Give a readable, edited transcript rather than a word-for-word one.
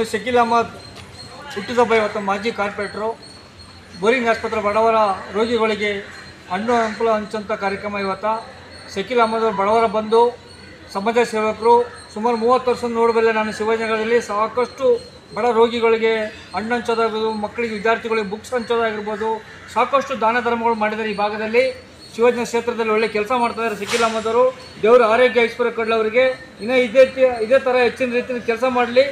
ಏನು ಶಕೀಲ್ ಅಹಮದ್ ಹುಟ್ಟಿದಬ್ಬ ಇವತ್ತು ಮಾಜಿ ಕಾರ್ಪೊರೇಟ್ರು ಬೋರಿಂಗ್ ಆಸ್ಪತ್ರೆ ಬಡವರ ರೋಗಿಗಳಿಗೆ ಹಣ್ಣು ಹಂಪಲ ಹಂಚಂಥ ಕಾರ್ಯಕ್ರಮ ಇವತ್ತು ಶಕೀಲ್ ಅಹಮದ್ ಬಡವರ ಬಂಧು ಸಮಾಜ ಸೇವಕರು ಸುಮಾರು 30 ವರ್ಷ ನೋಡಬಲ್ಲೆ ನಾನು ಶಿವಾಜಿನಗರದಲ್ಲಿ ಸಾಕಷ್ಟು ಬಡ ರೋಗಿಗಳಿಗೆ ಹಣ್ಣು ಹಂಚೋದಾಗಿರ್ಬೋದು, ಮಕ್ಕಳಿಗೆ ವಿದ್ಯಾರ್ಥಿಗಳಿಗೆ ಬುಕ್ಸ್ ಹಂಚೋದಾಗಿರ್ಬೋದು, ಸಾಕಷ್ಟು ದಾನ ಧರ್ಮಗಳು ಮಾಡಿದ್ದಾರೆ. ಈ ಭಾಗದಲ್ಲಿ ಶಿವಾಜಿನ ಕ್ಷೇತ್ರದಲ್ಲಿ ಒಳ್ಳೆ ಕೆಲಸ ಮಾಡ್ತಾಯಿದ್ದಾರೆ ಶಕೀಲ್ ಅಹಮದ್ ಅವರು. ದೇವರು ಆರೋಗ್ಯ ಐಶ್ವರ್ಯ ಕೊಡಲಿ ಅವರಿಗೆ. ಇನ್ನೂ ಇದೇ ಥರ ಹೆಚ್ಚಿನ ರೀತಿಯಲ್ಲಿ ಕೆಲಸ ಮಾಡಲಿ.